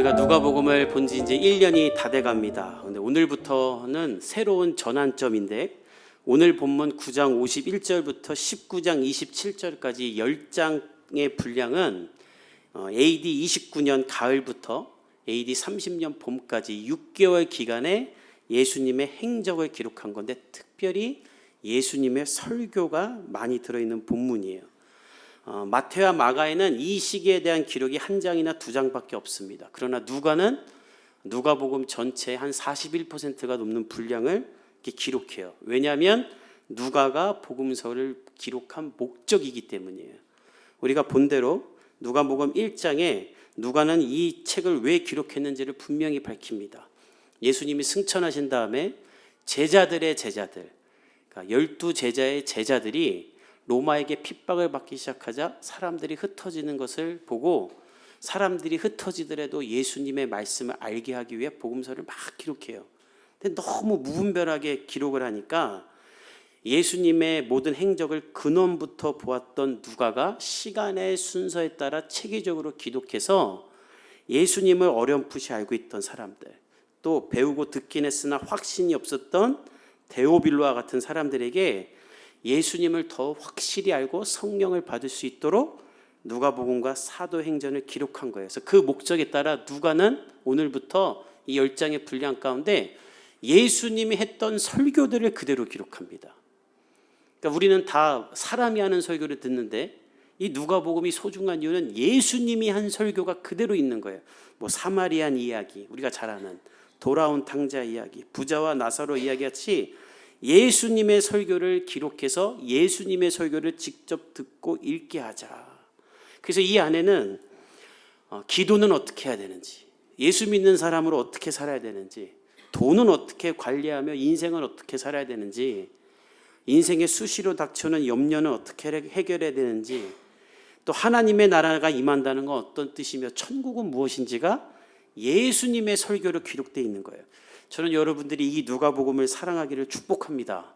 우리가 누가복음을 본 지 이제 1년이 다 돼갑니다. 근데 오늘부터는 새로운 전환점인데 오늘 본문 9장 51절부터 19장 27절까지 10장의 분량은 AD 29년 가을부터 AD 30년 봄까지 6개월 기간에 예수님의 행적을 기록한 건데 특별히 예수님의 설교가 많이 들어있는 본문이에요. 마태와 마가에는 이 시기에 대한 기록이 한 장이나 두 장밖에 없습니다. 그러나 누가는 누가복음 전체의 한 41%가 넘는 분량을 이렇게 기록해요. 왜냐하면 누가가 복음서를 기록한 목적이기 때문이에요. 우리가 본 대로 누가복음 1장에 누가는 이 책을 왜 기록했는지를 분명히 밝힙니다. 예수님이 승천하신 다음에 제자들의 제자들, 그러니까 12제자의 제자들이 로마에게 핍박을 받기 시작하자 사람들이 흩어지는 것을 보고 사람들이 흩어지더라도 예수님의 말씀을 알게 하기 위해 복음서를 막 기록해요. 근데 너무 무분별하게 기록을 하니까 예수님의 모든 행적을 근원부터 보았던 누가가 시간의 순서에 따라 체계적으로 기록해서 예수님을 어렴풋이 알고 있던 사람들, 또 배우고 듣긴 했으나 확신이 없었던 데오빌로와 같은 사람들에게 예수님을 더 확실히 알고 성령을 받을 수 있도록 누가복음과 사도행전을 기록한 거예요. 그래서 그 목적에 따라 누가는 오늘부터 이 10장의 분량 가운데 예수님이 했던 설교들을 그대로 기록합니다. 그러니까 우리는 다 사람이 하는 설교를 듣는데 이 누가복음이 소중한 이유는 예수님이 한 설교가 그대로 있는 거예요. 뭐 사마리안 이야기, 우리가 잘 아는 돌아온 탕자 이야기, 부자와 나사로 이야기 같이 예수님의 설교를 기록해서 예수님의 설교를 직접 듣고 읽게 하자. 그래서 이 안에는 기도는 어떻게 해야 되는지, 예수 믿는 사람으로 어떻게 살아야 되는지, 돈은 어떻게 관리하며 인생은 어떻게 살아야 되는지, 인생에 수시로 닥쳐오는 염려는 어떻게 해결해야 되는지, 또 하나님의 나라가 임한다는 건 어떤 뜻이며 천국은 무엇인지가 예수님의 설교로 기록되어 있는 거예요. 저는 여러분들이 이 누가복음을 사랑하기를 축복합니다.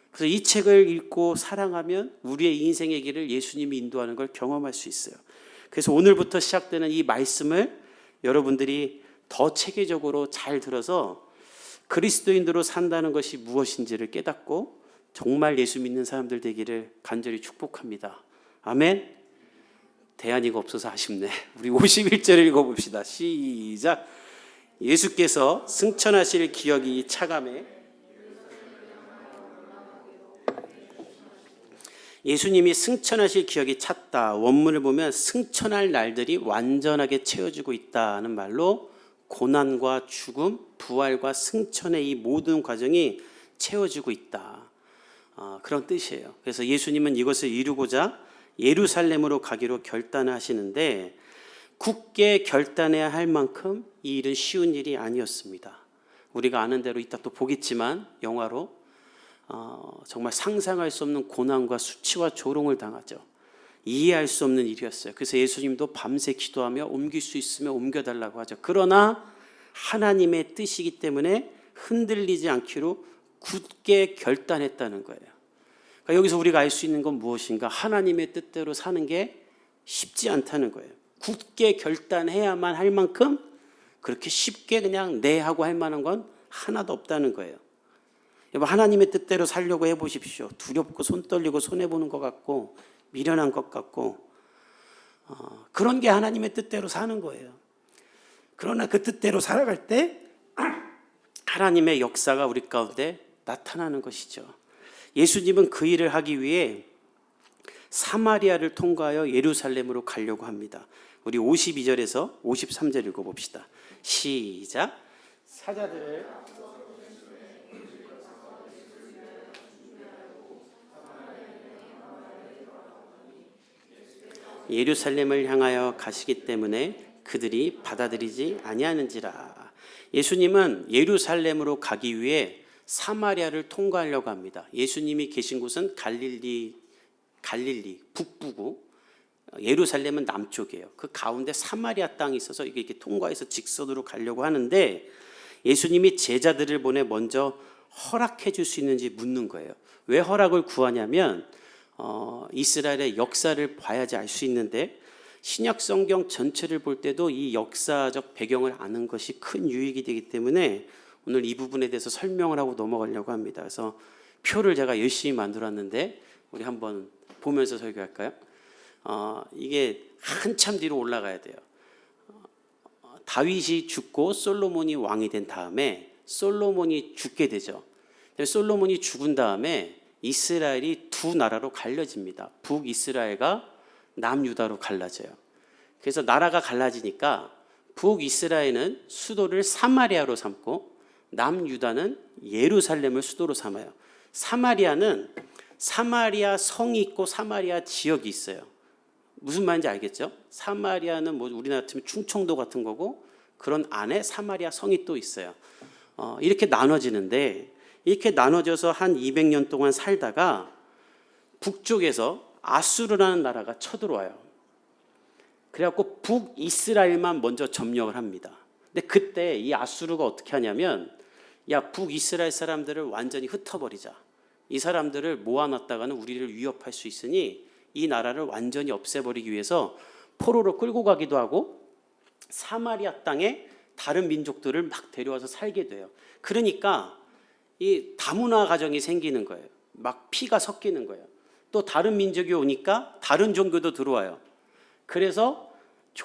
그래서 이 책을 읽고 사랑하면 우리의 인생의 길을 예수님이 인도하는 걸 경험할 수 있어요. 그래서 오늘부터 시작되는 이 말씀을 여러분들이 더 체계적으로 잘 들어서 그리스도인으로 산다는 것이 무엇인지를 깨닫고 정말 예수 믿는 사람들 되기를 간절히 축복합니다. 아멘. 대안이가 없어서 아쉽네. 우리 51절 읽어봅시다. 시작. 예수께서 승천하실 기억이 차감해 예수님이 승천하실 기억이 찼다. 원문을 보면 승천할 날들이 완전하게 채워지고 있다는 말로 고난과 죽음, 부활과 승천의 이 모든 과정이 채워지고 있다. 그런 뜻이에요. 그래서 예수님은 이것을 이루고자 예루살렘으로 가기로 결단하시는데 굳게 결단해야 할 만큼 이 일은 쉬운 일이 아니었습니다. 우리가 아는 대로 이따 또 보겠지만 영화로 정말 상상할 수 없는 고난과 수치와 조롱을 당하죠. 이해할 수 없는 일이었어요. 그래서 예수님도 밤새 기도하며 옮길 수 있으면 옮겨달라고 하죠. 그러나 하나님의 뜻이기 때문에 흔들리지 않기로 굳게 결단했다는 거예요. 그러니까 여기서 우리가 알 수 있는 건 무엇인가? 하나님의 뜻대로 사는 게 쉽지 않다는 거예요. 굳게 결단해야만 할 만큼 그렇게 쉽게 그냥 네 하고 할 만한 건 하나도 없다는 거예요. 여러분, 하나님의 뜻대로 살려고 해보십시오. 두렵고 손 떨리고 손해보는 것 같고 미련한 것 같고 그런 게 하나님의 뜻대로 사는 거예요. 그러나 그 뜻대로 살아갈 때 하나님의 역사가 우리 가운데 나타나는 것이죠. 예수님은 그 일을 하기 위해 사마리아를 통과하여 예루살렘으로 가려고 합니다. 우리 52절에서 53절 읽어봅시다. 시작. 사자들을 예루살렘을 향하여 가시기 때문에 그들이 받아들이지 아니하는지라. 예수님은 예루살렘으로 가기 위해 사마리아를 통과하려고 합니다. 예수님이 계신 곳은 갈릴리 북부고 예루살렘은 남쪽이에요. 그 가운데 사마리아 땅이 있어서 이렇게 통과해서 직선으로 가려고 하는데 예수님이 제자들을 보내 먼저 허락해 줄 수 있는지 묻는 거예요. 왜 허락을 구하냐면 이스라엘의 역사를 봐야지 알 수 있는데 신약 성경 전체를 볼 때도 이 역사적 배경을 아는 것이 큰 유익이 되기 때문에 오늘 이 부분에 대해서 설명을 하고 넘어가려고 합니다. 그래서 표를 제가 열심히 만들었는데 우리 한번 보면서 설교할까요? 이게 한참 뒤로 올라가야 돼요. 다윗이 죽고 솔로몬이 왕이 된 다음에 솔로몬이 죽게 되죠. 솔로몬이 죽은 다음에 이스라엘이 두 나라로 갈려집니다. 북이스라엘과 남유다로 갈라져요. 그래서 나라가 갈라지니까 북이스라엘은 수도를 사마리아로 삼고 남유다는 예루살렘을 수도로 삼아요. 사마리아는 사마리아 성이 있고 사마리아 지역이 있어요. 무슨 말인지 알겠죠? 사마리아는 뭐 우리나라 같으면 충청도 같은 거고 그런 안에 사마리아 성이 또 있어요. 이렇게 나눠지는데 이렇게 나눠져서 한 200년 동안 살다가 북쪽에서 아수르라는 나라가 쳐들어와요. 그래갖고 북이스라엘만 먼저 점령을 합니다. 근데 그때 이 아수르가 어떻게 하냐면 야 북이스라엘 사람들을 완전히 흩어버리자. 이 사람들을 모아놨다가는 우리를 위협할 수 있으니 이 나라를 완전히 없애버리기 위해서 포로로 끌고 가기도 하고 사마리아 땅에 다른 민족들을 막 데려와서 살게 돼요. 그러니까 이 다문화 가정이 생기는 거예요. 막 피가 섞이는 거예요. 또 다른 민족이 오니까 다른 종교도 들어와요. 그래서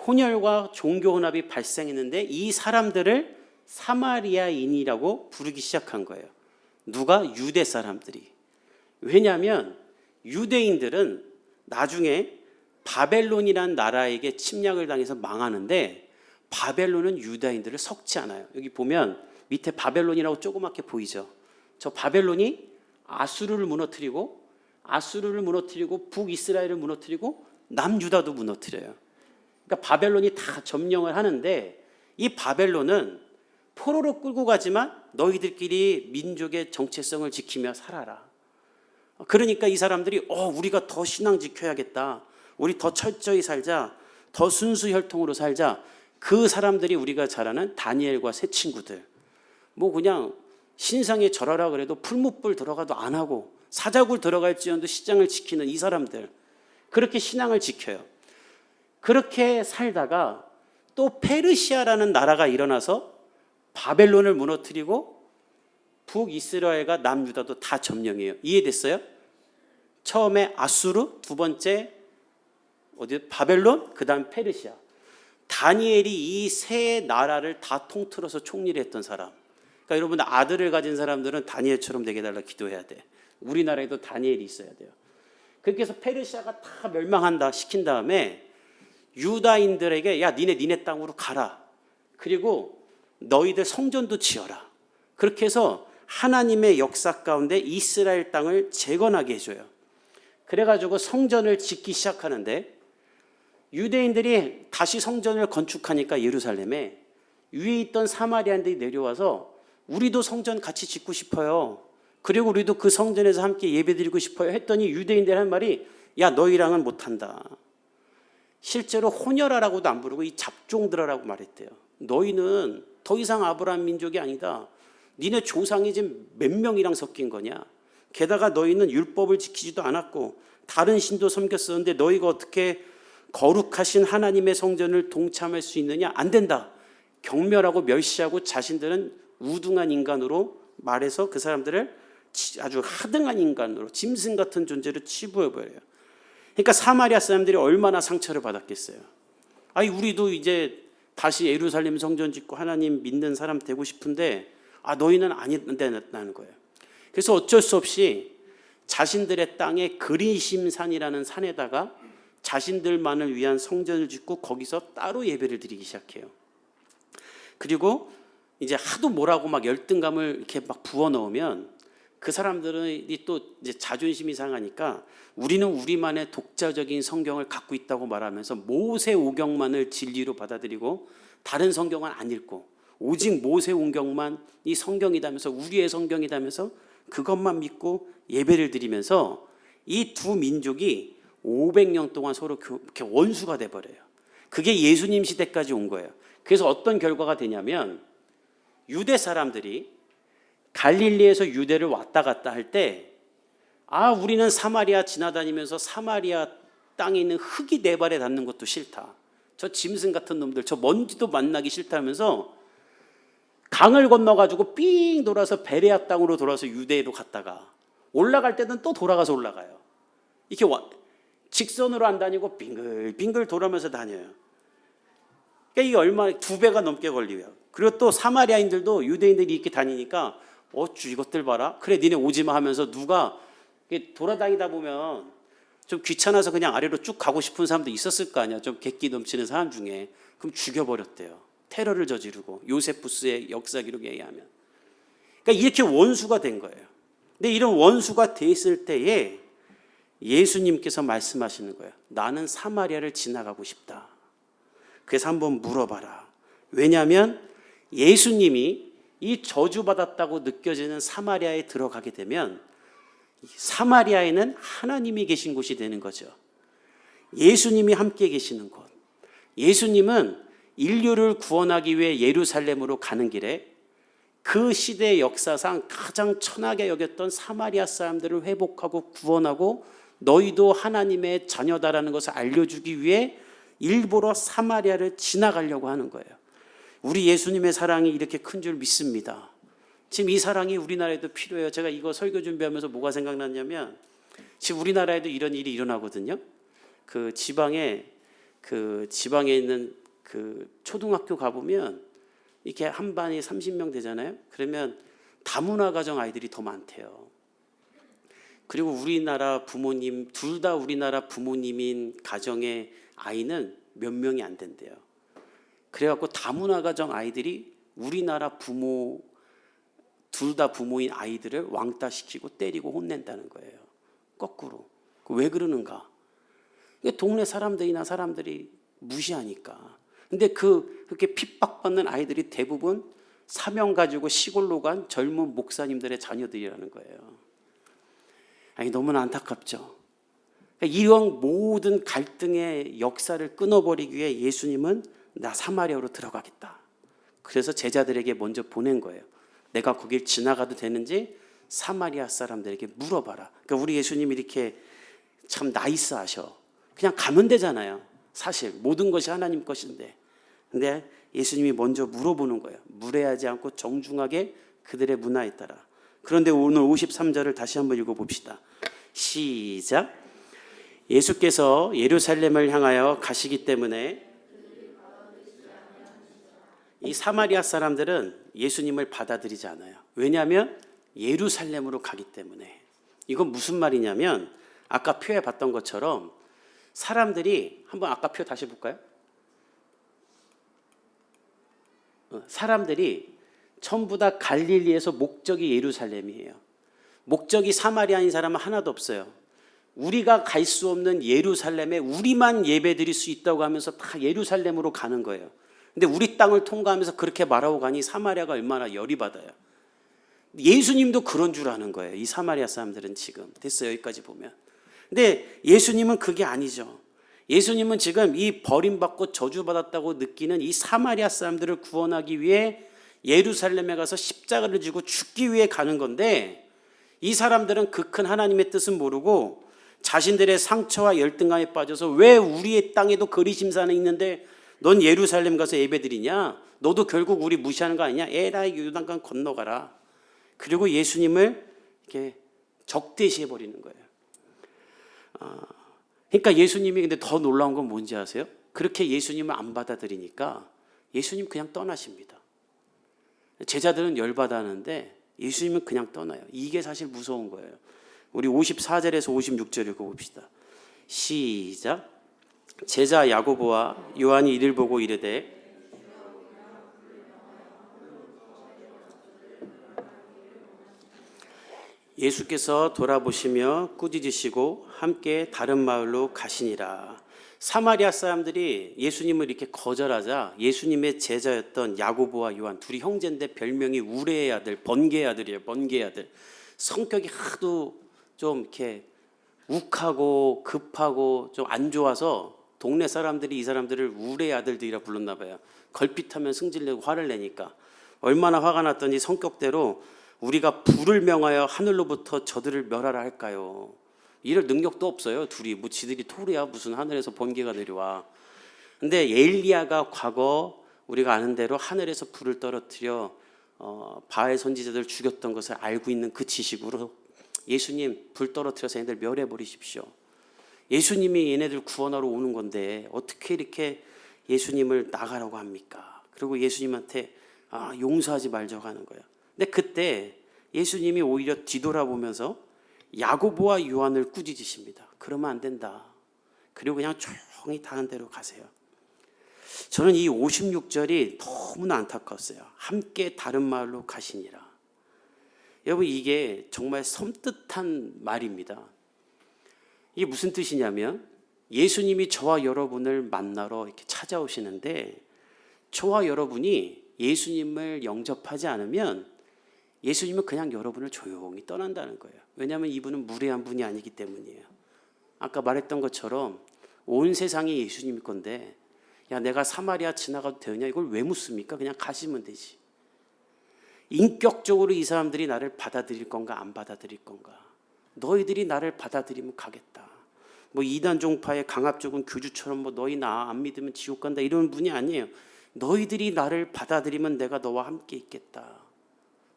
혼혈과 종교 혼합이 발생했는데 이 사람들을 사마리아인이라고 부르기 시작한 거예요. 누가? 유대 사람들이. 왜냐하면 유대인들은 나중에 바벨론이라는 나라에게 침략을 당해서 망하는데 바벨론은 유대인들을 섞지 않아요. 여기 보면 밑에 바벨론이라고 조그맣게 보이죠. 저 바벨론이 아수르를 무너뜨리고 북이스라엘을 무너뜨리고 남유다도 무너뜨려요. 그러니까 바벨론이 다 점령을 하는데 이 바벨론은 포로로 끌고 가지만 너희들끼리 민족의 정체성을 지키며 살아라. 그러니까 이 사람들이 우리가 더 신앙 지켜야겠다. 우리 더 철저히 살자. 더 순수 혈통으로 살자. 그 사람들이 우리가 잘 아는 다니엘과 세 친구들. 뭐 그냥 신상에 절하라 그래도 풀무불 들어가도 안 하고 사자굴 들어갈지언도 시장을 지키는 이 사람들. 그렇게 신앙을 지켜요. 그렇게 살다가 또 페르시아라는 나라가 일어나서 바벨론을 무너뜨리고 북이스라엘과 남유다도 다 점령해요. 이해됐어요? 처음에 아수르, 두 번째 바벨론, 그다음 페르시아. 다니엘이 이 세 나라를 다 통틀어서 총리를 했던 사람. 그러니까 여러분들 아들을 가진 사람들은 다니엘처럼 되게 해달라 기도해야 돼. 우리나라에도 다니엘이 있어야 돼요. 그렇게 해서 페르시아가 다 멸망한다 시킨 다음에 유다인들에게 야 니네 땅으로 가라. 그리고 너희들 성전도 지어라. 그렇게 해서 하나님의 역사 가운데 이스라엘 땅을 재건하게 해줘요. 그래가지고 성전을 짓기 시작하는데 유대인들이 다시 성전을 건축하니까 예루살렘에 위에 있던 사마리아인들이 내려와서 우리도 성전 같이 짓고 싶어요. 그리고 우리도 그 성전에서 함께 예배드리고 싶어요 했더니 유대인들이 한 말이 야 너희랑은 못한다. 실제로 혼혈아라고도 안 부르고 이 잡종들아라고 말했대요. 너희는 더 이상 아브라함 민족이 아니다. 니네 조상이 지금 몇 명이랑 섞인 거냐. 게다가 너희는 율법을 지키지도 않았고 다른 신도 섬겼었는데 너희가 어떻게 거룩하신 하나님의 성전을 동참할 수 있느냐. 안 된다. 경멸하고 멸시하고 자신들은 우등한 인간으로 말해서 그 사람들을 아주 하등한 인간으로 짐승 같은 존재로 치부해버려요. 그러니까 사마리아 사람들이 얼마나 상처를 받았겠어요. 우리도 이제 다시 예루살렘 성전 짓고 하나님 믿는 사람 되고 싶은데 너희는 안 된다는 거예요. 그래서 어쩔 수 없이 자신들의 땅에 그리심산이라는 산에다가 자신들만을 위한 성전을 짓고 거기서 따로 예배를 드리기 시작해요. 그리고 이제 하도 뭐라고 막 열등감을 이렇게 막 부어 넣으면 그 사람들이 또 이제 자존심이 상하니까 우리는 우리만의 독자적인 성경을 갖고 있다고 말하면서 모세오경만을 진리로 받아들이고 다른 성경은 안 읽고 오직 모세오경만 이 성경이다면서 우리의 성경이다면서 그것만 믿고 예배를 드리면서 이 두 민족이 500년 동안 서로 이렇게 원수가 돼버려요. 그게 예수님 시대까지 온 거예요. 그래서 어떤 결과가 되냐면 유대 사람들이 갈릴리에서 유대를 왔다 갔다 할 때 우리는 사마리아 지나다니면서 사마리아 땅에 있는 흙이 내 발에 닿는 것도 싫다. 저 짐승 같은 놈들, 저 먼지도 만나기 싫다면서 강을 건너가지고 삥 돌아서 베레아 땅으로 돌아서 유대로 갔다가 올라갈 때는 또 돌아가서 올라가요. 이렇게 직선으로 안 다니고 빙글빙글 돌아면서 다녀요. 그러니까 이게 얼마나 2배가 넘게 걸려요. 그리고 또 사마리아인들도 유대인들이 이렇게 다니니까 어쭈 이것들 봐라. 그래 니네 오지마 하면서 누가 돌아다니다 보면 좀 귀찮아서 그냥 아래로 쭉 가고 싶은 사람도 있었을 거 아니야. 좀 객기 넘치는 사람 중에. 그럼 죽여버렸대요. 테러를 저지르고 요세푸스의 역사 기록에 의하면. 그러니까 이렇게 원수가 된 거예요. 근데 이런 원수가 돼 있을 때에 예수님께서 말씀하시는 거예요. 나는 사마리아를 지나가고 싶다. 그래서 한번 물어봐라. 왜냐하면 예수님이 이 저주받았다고 느껴지는 사마리아에 들어가게 되면 사마리아에는 하나님이 계신 곳이 되는 거죠. 예수님이 함께 계시는 곳. 예수님은 인류를 구원하기 위해 예루살렘으로 가는 길에 그 시대의 역사상 가장 천하게 여겼던 사마리아 사람들을 회복하고 구원하고 너희도 하나님의 자녀다라는 것을 알려주기 위해 일부러 사마리아를 지나가려고 하는 거예요. 우리 예수님의 사랑이 이렇게 큰 줄 믿습니다. 지금 이 사랑이 우리나라에도 필요해요. 제가 이거 설교 준비하면서 뭐가 생각났냐면 지금 우리나라에도 이런 일이 일어나거든요. 그 지방에 있는 그 초등학교 가보면 이렇게 한 반이 30명 되잖아요. 그러면 다문화 가정 아이들이 더 많대요. 그리고 우리나라 부모님 둘 다 우리나라 부모님인 가정의 아이는 몇 명이 안 된대요. 그래갖고 다문화 가정 아이들이 우리나라 부모 둘 다 부모인 아이들을 왕따시키고 때리고 혼낸다는 거예요. 거꾸로. 왜 그러는가? 동네 사람들이 무시하니까. 근데 그렇게 핍박받는 아이들이 대부분 사명 가지고 시골로 간 젊은 목사님들의 자녀들이라는 거예요. 아니 너무나 안타깝죠. 그러니까 이런 모든 갈등의 역사를 끊어버리기 위해 예수님은 나 사마리아로 들어가겠다. 그래서 제자들에게 먼저 보낸 거예요. 내가 거길 지나가도 되는지 사마리아 사람들에게 물어봐라. 그러니까 우리 예수님이 이렇게 참 나이스하셔. 그냥 가면 되잖아요. 사실 모든 것이 하나님 것인데. 근데 예수님이 먼저 물어보는 거예요. 무례하지 않고 정중하게 그들의 문화에 따라. 그런데 오늘 53절을 다시 한번 읽어봅시다. 시작. 예수께서 예루살렘을 향하여 가시기 때문에 이 사마리아 사람들은 예수님을 받아들이지 않아요. 왜냐하면 예루살렘으로 가기 때문에. 이건 무슨 말이냐면 아까 표에 봤던 것처럼 사람들이 한번 아까 표 다시 볼까요? 사람들이 전부 다 갈릴리에서 목적이 예루살렘이에요. 목적이 사마리아인 사람은 하나도 없어요. 우리가 갈 수 없는 예루살렘에 우리만 예배드릴 수 있다고 하면서 다 예루살렘으로 가는 거예요. 근데 우리 땅을 통과하면서 그렇게 말하고 가니 사마리아가 얼마나 열이 받아요. 예수님도 그런 줄 아는 거예요. 이 사마리아 사람들은 지금. 됐어요. 여기까지 보면. 근데 예수님은 그게 아니죠. 예수님은 지금 이 버림받고 저주받았다고 느끼는 이 사마리아 사람들을 구원하기 위해 예루살렘에 가서 십자가를 지고 죽기 위해 가는 건데 이 사람들은 그 큰 하나님의 뜻은 모르고 자신들의 상처와 열등감에 빠져서 왜 우리의 땅에도 거리심산이 있는데 넌 예루살렘 가서 예배드리냐? 너도 결국 우리 무시하는 거 아니냐? 에라이 요단강 건너가라. 그리고 예수님을 이렇게 적대시해버리는 거예요. 그러니까 예수님이 근데 더 놀라운 건 뭔지 아세요? 그렇게 예수님을 안 받아들이니까 예수님 그냥 떠나십니다. 제자들은 열받았는데 예수님은 그냥 떠나요. 이게 사실 무서운 거예요. 우리 54절에서 56절 읽어봅시다. 시작. 제자 야고보와 요한이 이를 보고 이르되 예수께서 돌아보시며 꾸짖으시고 함께 다른 마을로 가시니라. 사마리아 사람들이 예수님을 이렇게 거절하자 예수님의 제자였던 야고보와 요한 둘이 형제인데 별명이 우레의 아들, 번개의 아들이에요. 번개의 아들. 성격이 하도 좀 이렇게 욱하고 급하고 좀 안 좋아서 동네 사람들이 이 사람들을 우레의 아들들이라 불렀나 봐요. 걸핏하면 승질내고 화를 내니까. 얼마나 화가 났더니 성격대로 우리가 불을 명하여 하늘로부터 저들을 멸하라 할까요? 이럴 능력도 없어요. 둘이 뭐 지들이 토르야 무슨 하늘에서 번개가 내려와. 근데 엘리야가 과거 우리가 아는 대로 하늘에서 불을 떨어뜨려 바알 선지자들 죽였던 것을 알고 있는 그 지식으로 예수님 불 떨어뜨려서 얘네들 멸해 버리십시오. 예수님이 얘네들 구원하러 오는 건데 어떻게 이렇게 예수님을 나가라고 합니까? 그리고 예수님한테 용서하지 말자고 하는 거예요. 근데 그때 예수님이 오히려 뒤돌아보면서 야고보와 요한을 꾸짖으십니다. 그러면 안 된다. 그리고 그냥 조용히 다른 데로 가세요. 저는 이 56절이 너무나 안타까웠어요. 함께 다른 마을로 가시니라. 여러분, 이게 정말 섬뜩한 말입니다. 이게 무슨 뜻이냐면 예수님이 저와 여러분을 만나러 이렇게 찾아오시는데 저와 여러분이 예수님을 영접하지 않으면 예수님은 그냥 여러분을 조용히 떠난다는 거예요. 왜냐하면 이분은 무례한 분이 아니기 때문이에요. 아까 말했던 것처럼 온 세상이 예수님 건데 야, 내가 사마리아 지나가도 되느냐? 이걸 왜 묻습니까? 그냥 가시면 되지. 인격적으로 이 사람들이 나를 받아들일 건가 안 받아들일 건가? 너희들이 나를 받아들이면 가겠다. 뭐 이단 종파의 강압적인 교주처럼 뭐 너희 나 안 믿으면 지옥 간다 이런 분이 아니에요. 너희들이 나를 받아들이면 내가 너와 함께 있겠다.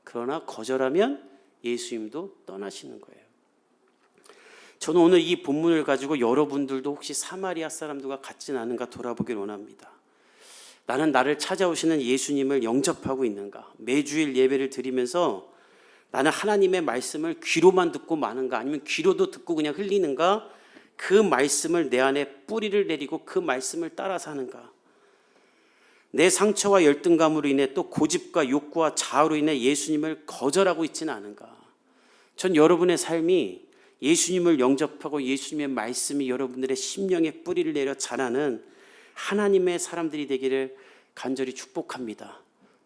그러나 거절하면 예수님도 떠나시는 거예요. 저는 오늘 이 본문을 가지고 여러분들도 혹시 사마리아 사람들과 같지는 않은가 돌아보길 원합니다. 나는 나를 찾아오시는 예수님을 영접하고 있는가? 매주일 예배를 드리면서 나는 하나님의 말씀을 귀로만 듣고 마는가? 아니면 귀로도 듣고 그냥 흘리는가? 그 말씀을 내 안에 뿌리를 내리고 그 말씀을 따라 사는가? 내 상처와 열등감으로 인해 또 고집과 욕구와 자아로 인해 예수님을 거절하고 있지는 않은가? 전 여러분의 삶이 예수님을 영접하고 예수님의 말씀이 여러분들의 심령에 뿌리를 내려 자라는 하나님의 사람들이 되기를 간절히 축복합니다.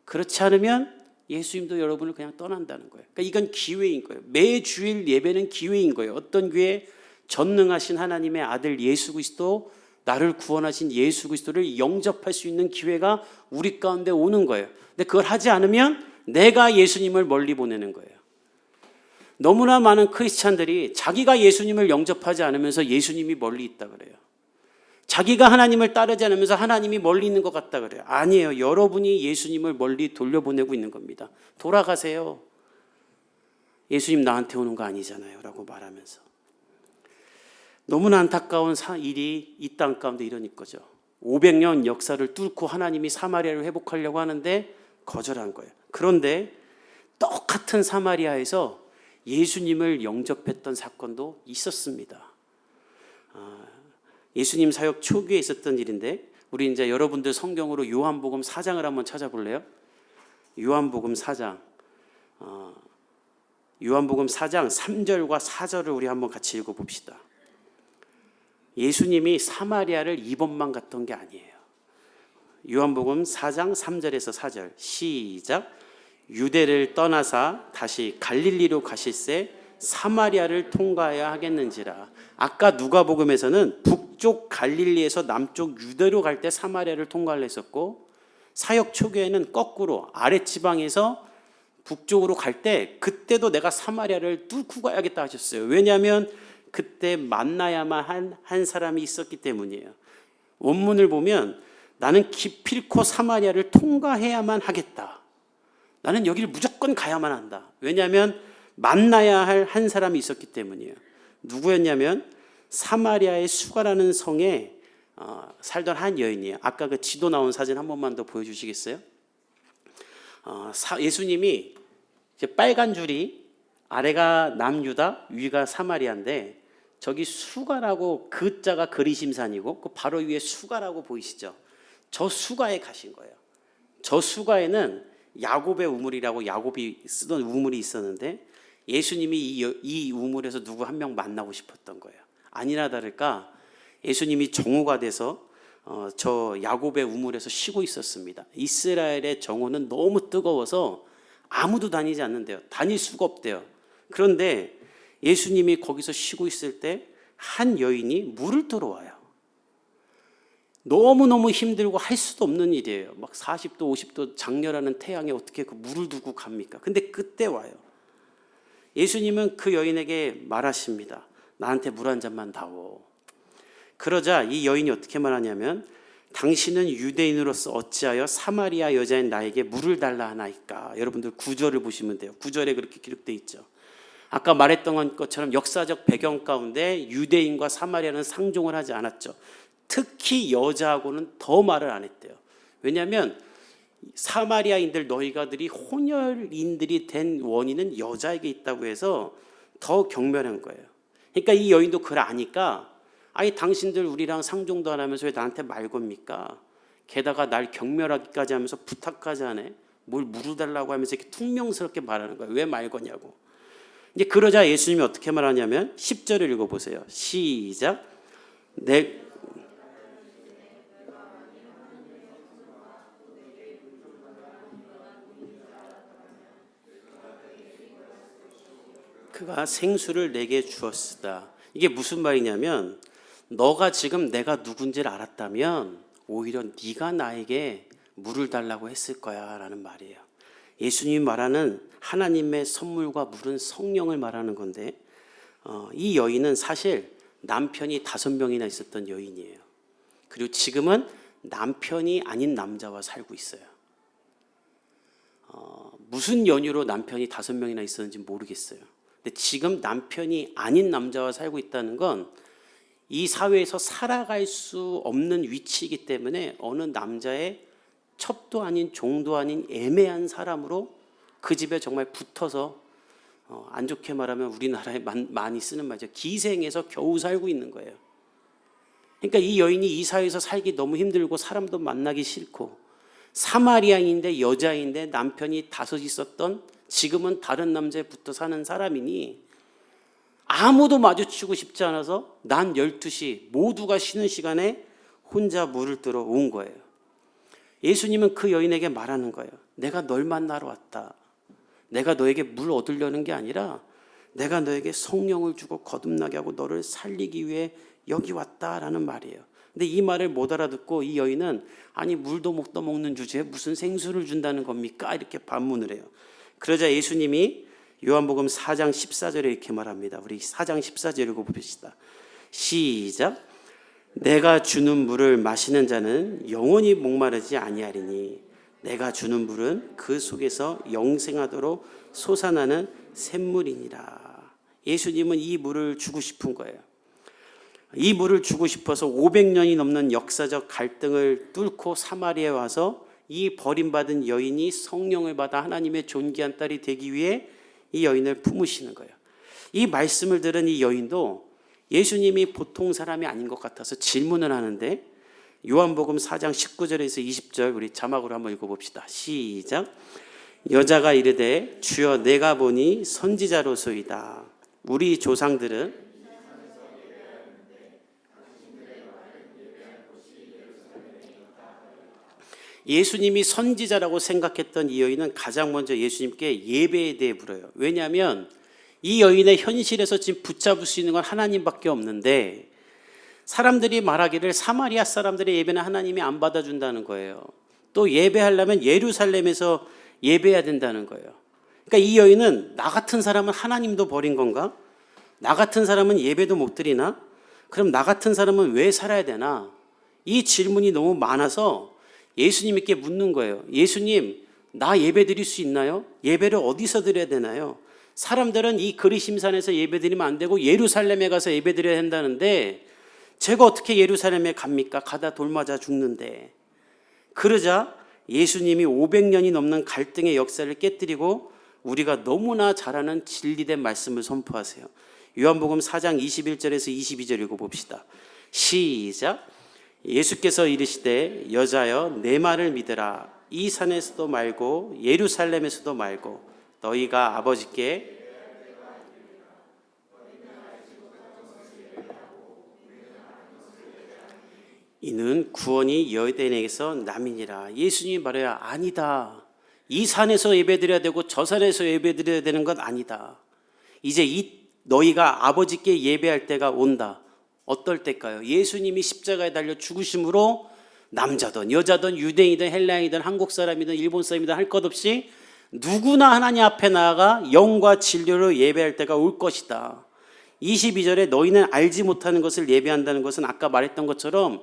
그렇지 않으면 예수님도 여러분을 그냥 떠난다는 거예요. 그러니까 이건 기회인 거예요. 매주일 예배는 기회인 거예요. 어떤 기회? 전능하신 하나님의 아들 예수 그리스도, 나를 구원하신 예수 그리스도를 영접할 수 있는 기회가 우리 가운데 오는 거예요. 근데 그걸 하지 않으면 내가 예수님을 멀리 보내는 거예요. 너무나 많은 크리스찬들이 자기가 예수님을 영접하지 않으면서 예수님이 멀리 있다 그래요. 자기가 하나님을 따르지 않으면서 하나님이 멀리 있는 것 같다 그래요. 아니에요. 여러분이 예수님을 멀리 돌려보내고 있는 겁니다. 돌아가세요. 예수님 나한테 오는 거 아니잖아요 라고 말하면서. 너무나 안타까운 일이 이 땅 가운데 일어날 거죠. 500년 역사를 뚫고 하나님이 사마리아를 회복하려고 하는데 거절한 거예요. 그런데 똑같은 사마리아에서 예수님을 영접했던 사건도 있었습니다. 예수님 사역 초기에 있었던 일인데 우리 이제 여러분들 성경으로 요한복음 4장을 한번 찾아볼래요? 요한복음 4장. 요한복음 4장 3절과 4절을 우리 한번 같이 읽어봅시다. 예수님이 사마리아를 이번만 갔던 게 아니에요. 요한복음 4장 3절에서 4절 시작. 유대를 떠나사 다시 갈릴리로 가실새 사마리아를 통과해야 하겠는지라. 아까 누가복음에서는 북쪽 갈릴리에서 남쪽 유대로 갈 때 사마리아를 통과를 했었고 사역 초기에는 거꾸로 아랫지방에서 북쪽으로 갈 때 그때도 내가 사마리아를 뚫고 가야겠다 하셨어요. 왜냐하면 그때 만나야만 한 사람이 있었기 때문이에요. 원문을 보면 나는 기필코 사마리아를 통과해야만 하겠다. 나는 여기를 무조건 가야만 한다. 왜냐하면 만나야 할 한 사람이 있었기 때문이에요. 누구였냐면 사마리아의 수가라는 성에 살던 한 여인이에요. 아까 그 지도 나온 사진 한 번만 더 보여주시겠어요? 예수님이 이제 빨간 줄이 아래가 남유다, 위가 사마리아인데 저기 수가라고 그 자가 그리심산이고 그 바로 위에 수가라고 보이시죠? 저 수가에 가신 거예요. 저 수가에는 야곱의 우물이라고 야곱이 쓰던 우물이 있었는데 예수님이 이 우물에서 누구 한 명 만나고 싶었던 거예요. 아니나 다를까 예수님이 정오가 돼서 저 야곱의 우물에서 쉬고 있었습니다. 이스라엘의 정오는 너무 뜨거워서 아무도 다니지 않는데요. 다닐 수가 없대요. 그런데 예수님이 거기서 쉬고 있을 때 한 여인이 물을 들어와요. 너무너무 힘들고 할 수도 없는 일이에요. 막 40도 50도 장렬하는 태양에 어떻게 그 물을 두고 갑니까? 근데 그때 와요. 예수님은 그 여인에게 말하십니다. 나한테 물 한 잔만 다오. 그러자 이 여인이 어떻게 말하냐면 당신은 유대인으로서 어찌하여 사마리아 여자인 나에게 물을 달라 하나이까. 여러분들 9절을 보시면 돼요. 9절에 그렇게 기록되어 있죠. 아까 말했던 것처럼 역사적 배경 가운데 유대인과 사마리아는 상종을 하지 않았죠. 특히 여자하고는 더 말을 안 했대요. 왜냐하면 사마리아인들 너희가들이 혼혈인들이 된 원인은 여자에게 있다고 해서 더 경멸한 거예요. 그러니까 이 여인도 그걸 아니까 아니 당신들 우리랑 상종도 안 하면서 왜 나한테 말 겁니까? 게다가 날 경멸하기까지 하면서 부탁까지 하네. 뭘 물어달라고 하면서 이렇게 퉁명스럽게 말하는 거예요. 왜 말 거냐고. 이제 그러자 예수님이 어떻게 말하냐면 10절을 읽어보세요. 시작. 그가 생수를 내게 주었으다. 이게 무슨 말이냐면 너가 지금 내가 누군지를 알았다면 오히려 네가 나에게 물을 달라고 했을 거야 라는 말이에요. 예수님이 말하는 하나님의 선물과 물은 성령을 말하는 건데 이 여인은 사실 남편이 5명이나 있었던 여인이에요. 그리고 지금은 남편이 아닌 남자와 살고 있어요. 무슨 연유로 남편이 5명이나 있었는지 모르겠어요. 근데 지금 남편이 아닌 남자와 살고 있다는 건 이 사회에서 살아갈 수 없는 위치이기 때문에 어느 남자의 첩도 아닌 종도 아닌 애매한 사람으로 그 집에 정말 붙어서 안 좋게 말하면 우리나라에 많이 쓰는 말이죠. 기생해서 겨우 살고 있는 거예요. 그러니까 이 여인이 이 사회에서 살기 너무 힘들고 사람도 만나기 싫고 사마리아인데 여자인데 남편이 5 있었던 지금은 다른 남자에 붙어 사는 사람이니 아무도 마주치고 싶지 않아서 난 12시 모두가 쉬는 시간에 혼자 물을 들어 온 거예요. 예수님은 그 여인에게 말하는 거예요. 내가 널 만나러 왔다. 내가 너에게 물 얻으려는 게 아니라 내가 너에게 성령을 주고 거듭나게 하고 너를 살리기 위해 여기 왔다라는 말이에요. 근데 이 말을 못 알아듣고 이 여인은 아니 물도 못 떠먹는 주제에 무슨 생수를 준다는 겁니까? 이렇게 반문을 해요. 그러자 예수님이 요한복음 4장 14절에 이렇게 말합니다. 우리 4장 14절 읽어봅시다. 시작. 내가 주는 물을 마시는 자는 영원히 목마르지 아니하리니 내가 주는 물은 그 속에서 영생하도록 솟아나는 샘물이니라. 예수님은 이 물을 주고 싶은 거예요. 이 물을 주고 싶어서 500년이 넘는 역사적 갈등을 뚫고 사마리아에 와서 이 버림받은 여인이 성령을 받아 하나님의 존귀한 딸이 되기 위해 이 여인을 품으시는 거예요. 이 말씀을 들은 이 여인도 예수님이 보통 사람이 아닌 것 같아서 질문을 하는데 요한복음 4장 19절에서 20절 우리 자막으로 한번 읽어봅시다. 시작. 여자가 이르되 주여 내가 보니 선지자로소이다. 우리 조상들은 예수님이 선지자라고 생각했던 이 여인은 가장 먼저 예수님께 예배에 대해 물어요. 왜냐하면 이 여인의 현실에서 지금 붙잡을 수 있는 건 하나님밖에 없는데 사람들이 말하기를 사마리아 사람들의 예배는 하나님이 안 받아준다는 거예요. 또 예배하려면 예루살렘에서 예배해야 된다는 거예요. 그러니까 이 여인은 나 같은 사람은 하나님도 버린 건가? 나 같은 사람은 예배도 못 드리나? 그럼 나 같은 사람은 왜 살아야 되나? 이 질문이 너무 많아서 예수님께 묻는 거예요. 예수님, 나 예배 드릴 수 있나요? 예배를 어디서 드려야 되나요? 사람들은 이 그리심산에서 예배 드리면 안 되고 예루살렘에 가서 예배 드려야 한다는데 제가 어떻게 예루살렘에 갑니까? 가다 돌 맞아 죽는데. 그러자 예수님이 500년이 넘는 갈등의 역사를 깨뜨리고 우리가 너무나 잘 아는 진리된 말씀을 선포하세요. 요한복음 4장 21절에서 22절 읽어봅시다. 시작. 예수께서 이르시되 여자여 내 말을 믿으라. 이 산에서도 말고 예루살렘에서도 말고 너희가 아버지께 이는 구원이 여호와에게서 남이니라. 예수님이 말해야 아니다. 이 산에서 예배드려야 되고 저 산에서 예배드려야 되는 건 아니다. 이제 너희가 아버지께 예배할 때가 온다. 어떨 때일까요? 예수님이 십자가에 달려 죽으심으로 남자든 여자든 유대인이든 헬라인이든 한국 사람이든 일본 사람이든 할 것 없이 누구나 하나님 앞에 나아가 영과 진리로 예배할 때가 올 것이다. 22절에 너희는 알지 못하는 것을 예배한다는 것은 아까 말했던 것처럼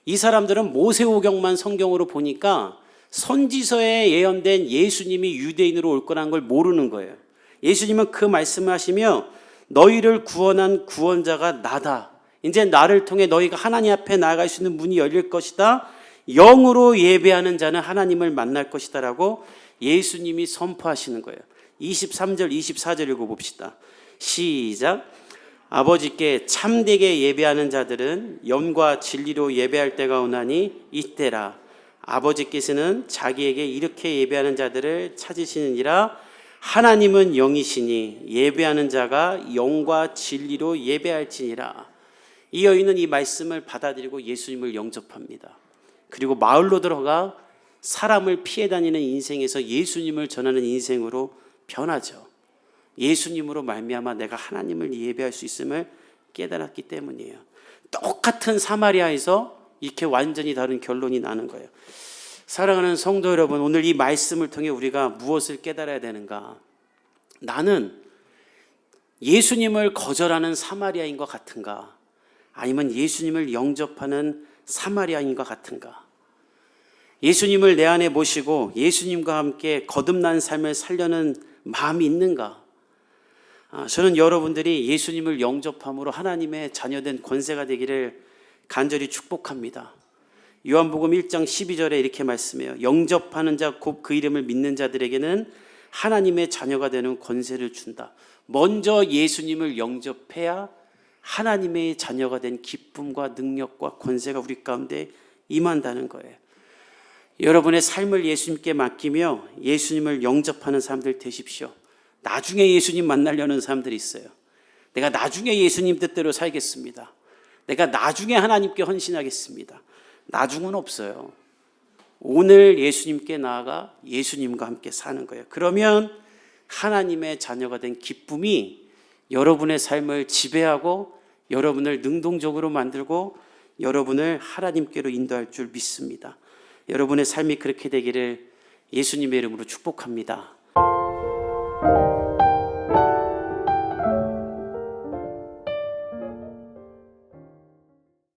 이 사람들은 모세오경만 성경으로 보니까 선지서에 예언된 예수님이 유대인으로 올 거라는 걸 모르는 거예요. 예수님은 그 말씀을 하시며 너희를 구원한 구원자가 나다. 이제 나를 통해 너희가 하나님 앞에 나아갈 수 있는 문이 열릴 것이다. 영으로 예배하는 자는 하나님을 만날 것이다 라고 예수님이 선포하시는 거예요. 23절 24절 읽어봅시다. 시작. 아버지께 참되게 예배하는 자들은 영과 진리로 예배할 때가 오나니 이때라. 아버지께서는 자기에게 이렇게 예배하는 자들을 찾으시느니라. 하나님은 영이시니 예배하는 자가 영과 진리로 예배할지니라. 이 여인은 이 말씀을 받아들이고 예수님을 영접합니다. 그리고 마을로 들어가 사람을 피해 다니는 인생에서 예수님을 전하는 인생으로 변하죠. 예수님으로 말미암아 내가 하나님을 예배할 수 있음을 깨달았기 때문이에요. 똑같은 사마리아에서 이렇게 완전히 다른 결론이 나는 거예요. 사랑하는 성도 여러분, 오늘 이 말씀을 통해 우리가 무엇을 깨달아야 되는가? 나는 예수님을 거절하는 사마리아인과 같은가? 아니면 예수님을 영접하는 사마리아인과 같은가? 예수님을 내 안에 모시고 예수님과 함께 거듭난 삶을 살려는 마음이 있는가? 저는 여러분들이 예수님을 영접함으로 하나님의 자녀된 권세가 되기를 간절히 축복합니다. 요한복음 1장 12절에 이렇게 말씀해요. 영접하는 자 곧 그 이름을 믿는 자들에게는 하나님의 자녀가 되는 권세를 준다. 먼저 예수님을 영접해야 하나님의 자녀가 된 기쁨과 능력과 권세가 우리 가운데 임한다는 거예요. 여러분의 삶을 예수님께 맡기며 예수님을 영접하는 사람들 되십시오. 나중에 예수님 만나려는 사람들이 있어요. 내가 나중에 예수님 뜻대로 살겠습니다. 내가 나중에 하나님께 헌신하겠습니다. 나중은 없어요. 오늘 예수님께 나아가 예수님과 함께 사는 거예요. 그러면 하나님의 자녀가 된 기쁨이 여러분의 삶을 지배하고 여러분을 능동적으로 만들고 여러분을 하나님께로 인도할 줄 믿습니다. 여러분의 삶이 그렇게 되기를 예수님의 이름으로 축복합니다.